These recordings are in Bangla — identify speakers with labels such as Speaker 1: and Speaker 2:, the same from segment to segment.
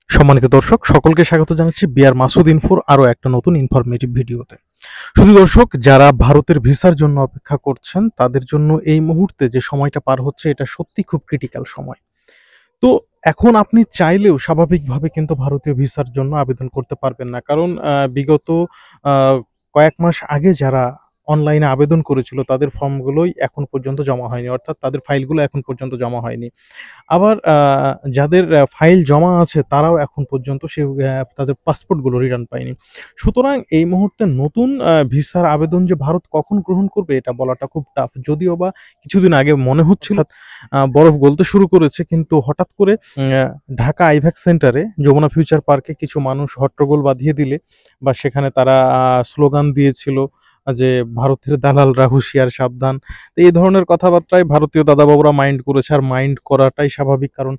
Speaker 1: সম্মানিত দর্শক সকলকে স্বাগত জানাচ্ছি বিআর মাসুদ ইনফোর আরো একটা নতুন ইনফরমেটিভ ভিডিওতে। শুধু দর্শক যারা ভারতের ভিসার জন্য অপেক্ষা করছেন তাদের জন্য এই মুহূর্তে যে সময়টা পার হচ্ছে এটা সত্যি খুব ক্রিটিক্যাল সময়। তো এখন আপনি চাইলেও স্বাভাবিকভাবে কিন্তু ভারতীয় ভিসার জন্য আবেদন করতে পারবেন না। কারণ বিগত আ কয়েক মাস আগে যারা অনলাইনে আবেদন করেছিল তাদের ফর্মগুলোই এখন পর্যন্ত জমা হয়নি। অর্থাৎ তাদের ফাইলগুলো এখন পর্যন্ত জমা হয়নি। আবার যাদের ফাইল জমা আছে তারাও এখন পর্যন্ত তাদের পাসপোর্টগুলো রিটার্ন পায়নি। সুতরাং এই মুহূর্তে নতুন ভিসার আবেদন যে ভারত কখন গ্রহণ করবে এটা বলাটা খুব টাফ। যদিও বা কিছুদিন আগে মনে হচ্ছিল বরফ গলতে শুরু করেছে, কিন্তু হঠাৎ করে ঢাকা আইভ্যাক সেন্টারে যমুনা ফিউচার পার্কে কিছু মানুষ হট্টগোল বাঁধিয়ে দিলে বা সেখানে তারা স্লোগান দিয়েছিল যে ভারতের দালালরা হুঁশিয়ার সাবধান। তো এই ধরনের কথাবার্তায় ভারতীয় দাদাবাবুরা মাইন্ড করেছে, আর মাইন্ড করাটাই স্বাভাবিক। কারণ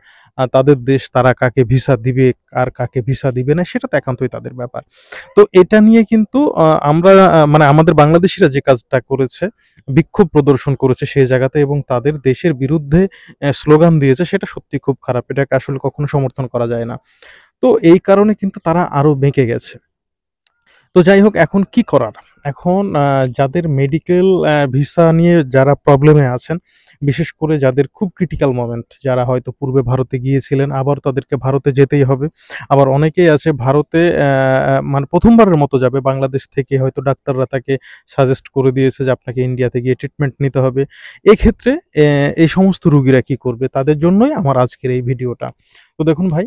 Speaker 1: তাদের দেশ, তারা কাকে ভিসা দিবে আর কাকে ভিসা দিবে না সেটা তো একান্তই তাদের ব্যাপার। তো এটা নিয়ে কিন্তু আমরা মানে আমাদের বাংলাদেশিরা যে কাজটা করেছে, বিক্ষোভ প্রদর্শন করেছে সেই জায়গাতে এবং তাদের দেশের বিরুদ্ধে স্লোগান দিয়েছে, সেটা সত্যি খুব খারাপ। এটাকে আসলে কখনো সমর্থন করা যায় না। তো এই কারণে কিন্তু তারা আরো বেঁকে গেছে। তো যাই হোক, এখন কি করার? এখন যাদের মেডিকেল ভিসা নিয়ে যারা প্রবলেমে আছেন, বিশেষ করে যাদের খুব ক্রিটিক্যাল মোমেন্ট, যারা হয়তো পূর্বে ভারতে গিয়েছিলেন, আবার তাদেরকে ভারতে যেতেই হবে। আবার অনেকেই আছে ভারতে মানে ১ম বারের মতো যাবে। বাংলাদেশ থেকে হয়তো ডাক্তাররা তাকে সাজেস্ট করে দিয়েছে যে আপনাকে ইন্ডিয়াতে গিয়ে ট্রিটমেন্ট নিতে হবে। এক্ষেত্রে এই সমস্ত রোগীরা কি করবে? তাদের জন্যই আমার আজকের এই ভিডিওটা। তো দেখুন ভাই,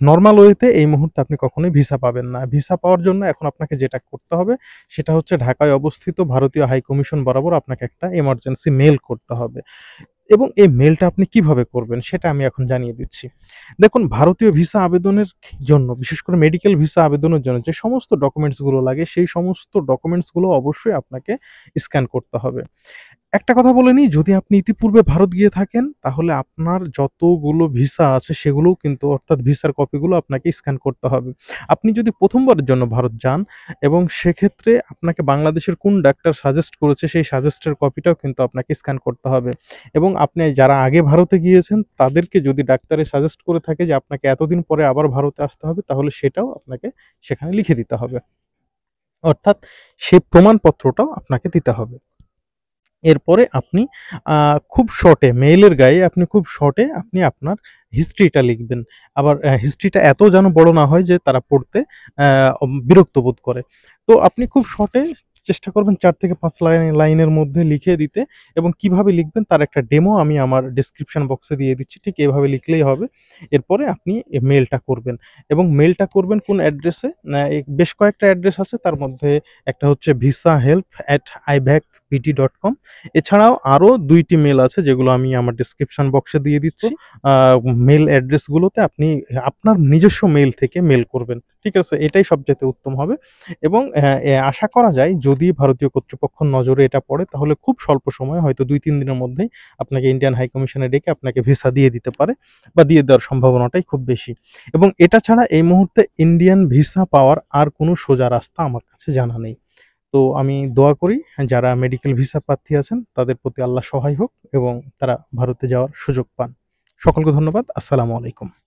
Speaker 1: নরমাল ওয়েতে এই মুহূর্তে আপনি কখনোই ভিসা পাবেন না। ভিসা পাওয়ার জন্য এখন আপনাকে যেটা করতে হবে সেটা হচ্ছে ঢাকায় অবস্থিত ভারতীয় হাই কমিশন বরাবর আপনাকে একটা এমার্জেন্সি মেইল করতে হবে। এবং এই মেইলটা আপনি কিভাবে করবেন সেটা আমি এখন জানিয়ে দিচ্ছি। দেখুন, ভারতীয় ভিসা আবেদনের জন্য, বিশেষ করে মেডিকেল ভিসা আবেদনের জন্য যে সমস্ত ডকুমেন্টস গুলো লাগে সেই সমস্ত ডকুমেন্টস গুলো অবশ্যই আপনাকে স্ক্যান করতে হবে। একটা কথা বলে নিই, যদি আপনি ইতিপূর্বে ভারত গিয়ে থাকেন তাহলে আপনার যতগুলো ভিসা আছে সেগুলোও কিন্তু, অর্থাৎ ভিসার কপিগুলো আপনাকে স্ক্যান করতে হবে। আপনি যদি ১ম বারের জন্য ভারত যান এবং সেক্ষেত্রে আপনাকে বাংলাদেশের কোন ডাক্তার সাজেস্ট করেছে সেই সাজেস্টের কপিটাও কিন্তু আপনাকে স্ক্যান করতে হবে। এবং আপনি যারা আগে ভারতে গিয়েছেন তাদেরকে যদি ডাক্তারে সাজেস্ট করে থাকে যে আপনাকে এতদিন পরে আবার ভারতে আসতে হবে, তাহলে সেটাও আপনাকে সেখানে লিখে দিতে হবে। অর্থাৎ সেই প্রমাণপত্রটাও আপনাকে দিতে হবে। এরপরে আপনি খুব শর্টে মেইলের গায়ে আপনি খুব শর্টে আপনি আপনার হিস্ট্রিটা লিখবেন। আবার হিস্ট্রিটা এত যেন বড় না হয় যে তারা পড়তে বিরক্ত বোধ করে। তো আপনি খুব শর্টে চেষ্টা করবেন ৪ থেকে ৫ লাইনের মধ্যে লিখে দিতে, এবং কিভাবে লিখবেন তার একটা ডেমো আমি আমার ডেসক্রিপশন বক্সে দিয়ে দিচ্ছি। ঠিক এভাবে লিখলেই হবে। এরপরে আপনি মেইলটা করবেন এবং মেইলটা করবেন কোন অ্যাড্রেসে? বেশ কয়েকটা অ্যাড্রেস আছে, তার মধ্যে একটা হচ্ছে visahelp@ivac.pt.com। এছাড়াও আরো ২ টি মেইল আছে যেগুলো আমি আমার ডেসক্রিপশন বক্সে দিয়ে দিচ্ছি। আ মেইল অ্যাড্রেসগুলোতে আপনি আপনার নিজস্ব মেইল থেকে মেইল করবেন। ঠিক আছে? এটাই সবচাইতে উত্তম হবে। এবং আশা করা যায় যদি ভারতীয় কর্তৃপক্ষের নজরে এটা পড়ে তাহলে খুব স্বল্প সময়ে, হয়তো ২-৩ দিনের মধ্যেই আপনাকে ইন্ডিয়ান হাই কমিশনে ডেকে আপনাকে ভিসা দিয়ে দিতে পারে বা দিয়ে দেওয়ার সম্ভাবনাটাই খুব বেশি। এবং এটা ছাড়া এই মুহূর্তে ইন্ডিয়ান ভিসা পাওয়ার আর কোনো সোজা রাস্তা আমার কাছে জানা নেই। তো আমি দোয়া করি যারা মেডিকেল ভিসা প্রার্থী আছেন তাদের প্রতি আল্লাহ সহায় হোক এবং তারা ভারতে যাওয়ার সুযোগ পান। সকলকে ধন্যবাদ। আসসালামু আলাইকুম।